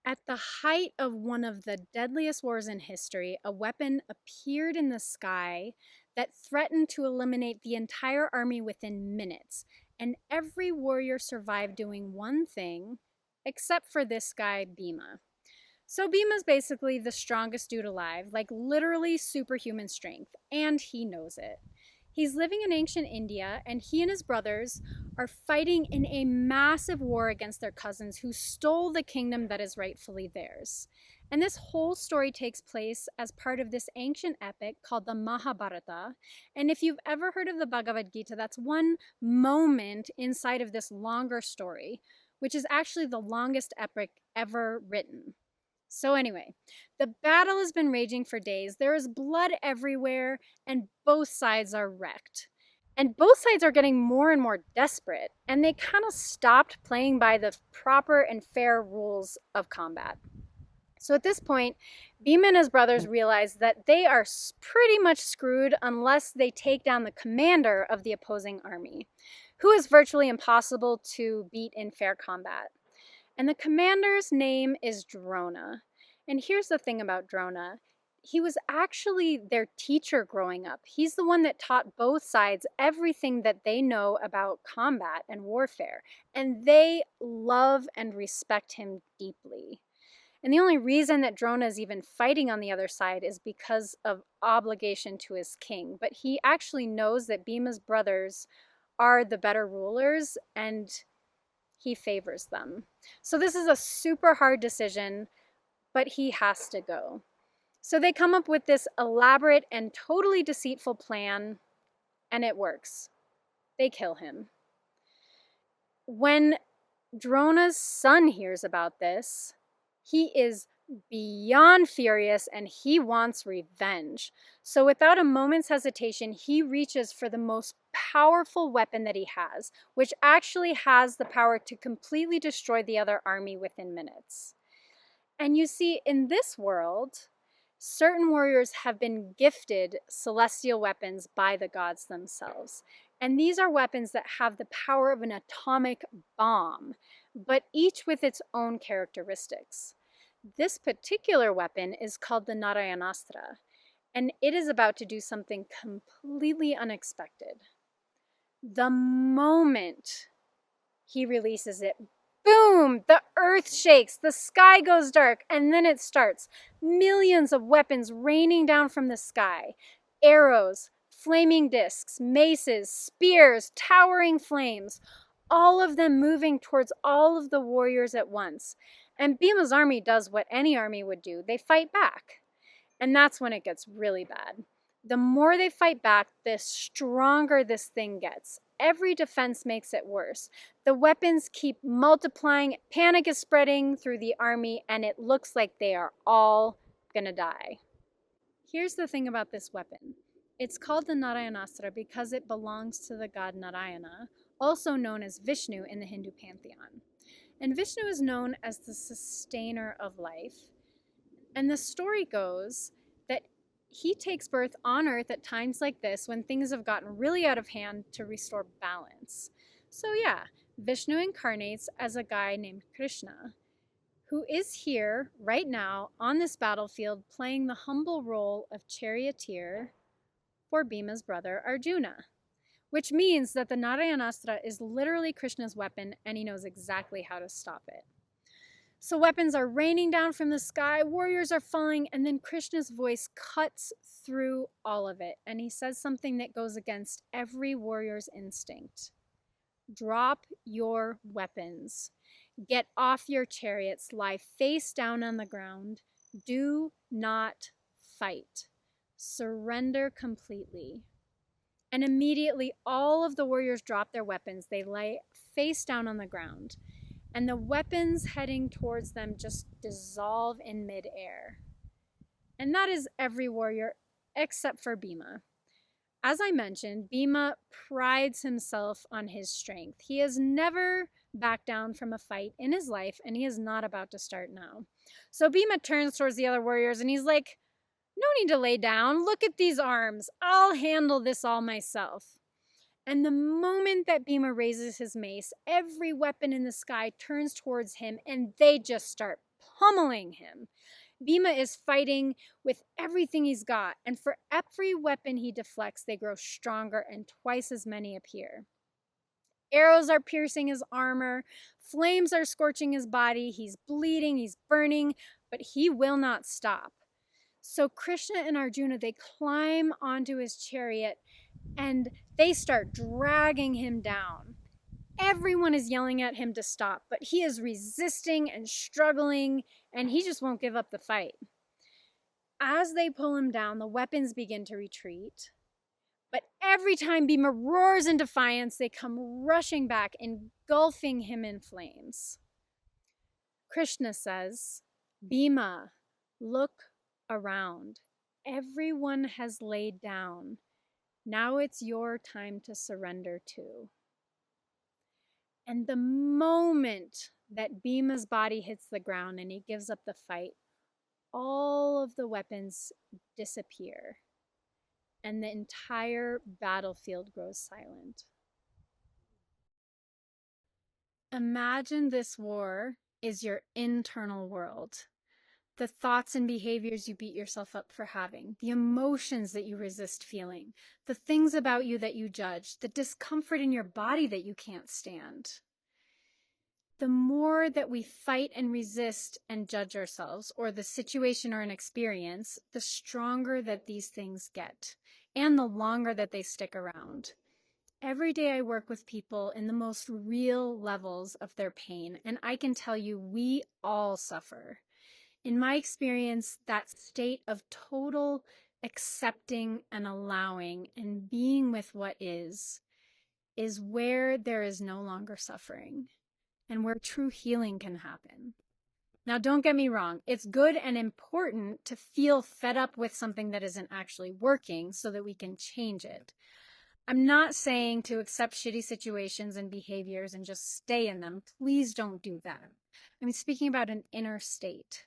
At the height of one of the deadliest wars in history, a weapon appeared in the sky that threatened to eliminate the entire army within minutes. And every warrior survived doing one thing, except for this guy, Bhima. So Bhima's basically the strongest dude alive, like literally superhuman strength, and he knows it. He's living in ancient India, and he and his brothers are fighting in a massive war against their cousins who stole the kingdom that is rightfully theirs. And this whole story takes place as part of this ancient epic called the Mahabharata. And if you've ever heard of the Bhagavad Gita, that's one moment inside of this longer story, which is actually the longest epic ever written. So, anyway, the battle has been raging for days. There is blood everywhere, and both sides are wrecked. And both sides are getting more and more desperate, and they kind of stopped playing by the proper and fair rules of combat. So at this point, Bhima and his brothers realize that they are pretty much screwed unless they take down the commander of the opposing army, who is virtually impossible to beat in fair combat. And the commander's name is Drona. And here's the thing about Drona. He was actually their teacher growing up. He's the one that taught both sides everything that they know about combat and warfare. And they love and respect him deeply. And the only reason that Drona is even fighting on the other side is because of obligation to his king. But he actually knows that Bhima's brothers are the better rulers, and he favors them. So this is a super hard decision, but he has to go. So they come up with this elaborate and totally deceitful plan, and it works. They kill him. When Drona's son hears about this, he is beyond furious and he wants revenge. So without a moment's hesitation, he reaches for the most powerful weapon that he has, which actually has the power to completely destroy the other army within minutes. And you see, in this world, certain warriors have been gifted celestial weapons by the gods themselves. And these are weapons that have the power of an atomic bomb, but each with its own characteristics. This particular weapon is called the Narayanastra, and it is about to do something completely unexpected. The moment he releases it, boom, the earth shakes, the sky goes dark, and then it starts. Millions of weapons raining down from the sky. Arrows, flaming discs, maces, spears, towering flames, all of them moving towards all of the warriors at once. And Bhima's army does what any army would do. They fight back. And that's when it gets really bad. The more they fight back, the stronger this thing gets. Every defense makes it worse. The weapons keep multiplying, panic is spreading through the army, and it looks like they are all gonna die. Here's the thing about this weapon. It's called the Narayanastra because it belongs to the god Narayana, also known as Vishnu in the Hindu pantheon. And Vishnu is known as the sustainer of life. And the story goes that he takes birth on earth at times like this when things have gotten really out of hand to restore balance. So yeah, Vishnu incarnates as a guy named Krishna, who is here right now on this battlefield playing the humble role of charioteer for Bhima's brother Arjuna. Which means that the Narayanastra is literally Krishna's weapon, and he knows exactly how to stop it. So weapons are raining down from the sky, warriors are falling, and then Krishna's voice cuts through all of it, and he says something that goes against every warrior's instinct. Drop your weapons. Get off your chariots, lie face down on the ground. Do not fight. Surrender completely. And immediately all of the warriors drop their weapons. They lay face down on the ground. And the weapons heading towards them just dissolve in midair. And that is every warrior except for Bhima. As I mentioned, Bhima prides himself on his strength. He has never backed down from a fight in his life, and he is not about to start now. So Bhima turns towards the other warriors and he's like, "No need to lay down. Look at these arms. I'll handle this all myself." And the moment that Bhima raises his mace, every weapon in the sky turns towards him and they just start pummeling him. Bhima is fighting with everything he's got, and for every weapon he deflects, they grow stronger and twice as many appear. Arrows are piercing his armor, flames are scorching his body, he's bleeding, he's burning, but he will not stop. So Krishna and Arjuna, they climb onto his chariot and they start dragging him down. Everyone is yelling at him to stop, but he is resisting and struggling, and he just won't give up the fight. As they pull him down, the weapons begin to retreat. But every time Bhima roars in defiance, they come rushing back, engulfing him in flames. Krishna says, Bhima, look around. Everyone has laid down. Now it's your time to surrender too. And the moment that Bhima's body hits the ground and he gives up the fight, all of the weapons disappear and the entire battlefield grows silent. Imagine this war is your internal world. The thoughts and behaviors you beat yourself up for having, the emotions that you resist feeling, the things about you that you judge, the discomfort in your body that you can't stand. The more that we fight and resist and judge ourselves or the situation or an experience, the stronger that these things get and the longer that they stick around. Every day I work with people in the most real levels of their pain, and I can tell you we all suffer. In my experience, that state of total accepting and allowing and being with what is where there is no longer suffering and where true healing can happen. Now, don't get me wrong. It's good and important to feel fed up with something that isn't actually working so that we can change it. I'm not saying to accept shitty situations and behaviors and just stay in them. Please don't do that. I'm speaking about an inner state.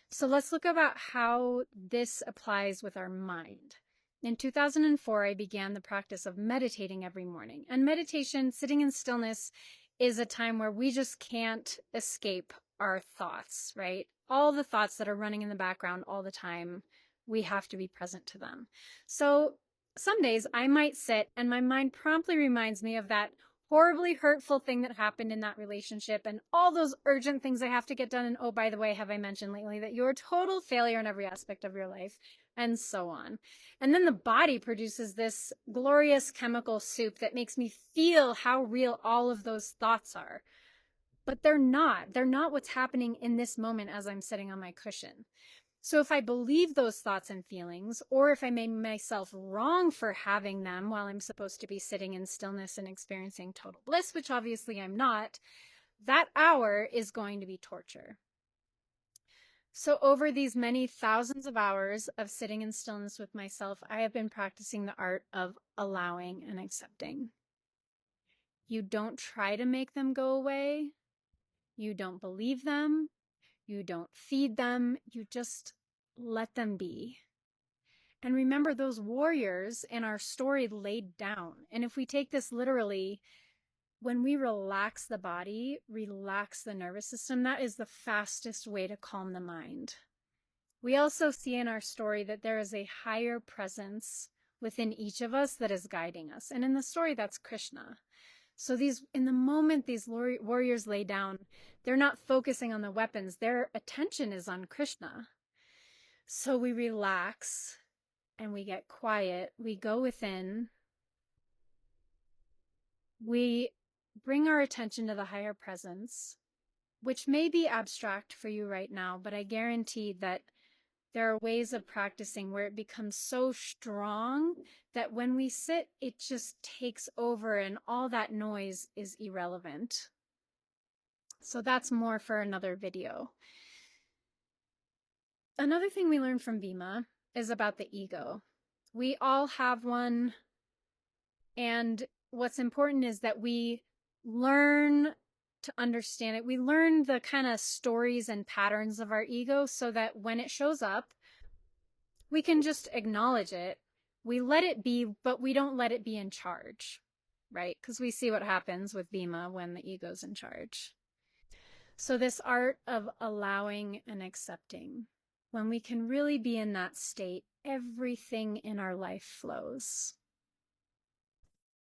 So let's look about how this applies with our mind. In 2004, I began the practice of meditating every morning. And meditation, sitting in stillness, is a time where we just can't escape our thoughts, right? All the thoughts that are running in the background all the time, we have to be present to them. So some days I might sit and my mind promptly reminds me of that horribly hurtful thing that happened in that relationship and all those urgent things I have to get done. And oh, by the way, have I mentioned lately that you're a total failure in every aspect of your life, and so on. And then the body produces this glorious chemical soup that makes me feel how real all of those thoughts are. But they're not. They're not what's happening in this moment as I'm sitting on my cushion. So if I believe those thoughts and feelings, or if I made myself wrong for having them while I'm supposed to be sitting in stillness and experiencing total bliss, which obviously I'm not, that hour is going to be torture. So over these many thousands of hours of sitting in stillness with myself, I have been practicing the art of allowing and accepting. You don't try to make them go away. You don't believe them. You don't feed them. You just let them be. And remember, those warriors in our story laid down. And if we take this literally, when we relax the body, relax the nervous system, that is the fastest way to calm the mind. We also see in our story that there is a higher presence within each of us that is guiding us. And in the story, that's Krishna. So in the moment these warriors lay down, they're not focusing on the weapons. Their attention is on Krishna. So we relax and we get quiet. We go within. We bring our attention to the higher presence, which may be abstract for you right now, but I guarantee that there are ways of practicing where it becomes so strong that when we sit, it just takes over and all that noise is irrelevant. So that's more for another video. Another thing we learned from Bhima is about the ego. We all have one, and what's important is that we learn to understand it. We learn the kind of stories and patterns of our ego so that when it shows up, we can just acknowledge it. We let it be, but we don't let it be in charge, right? Because we see what happens with Bhima when the ego's in charge. So, this art of allowing and accepting, when we can really be in that state, everything in our life flows.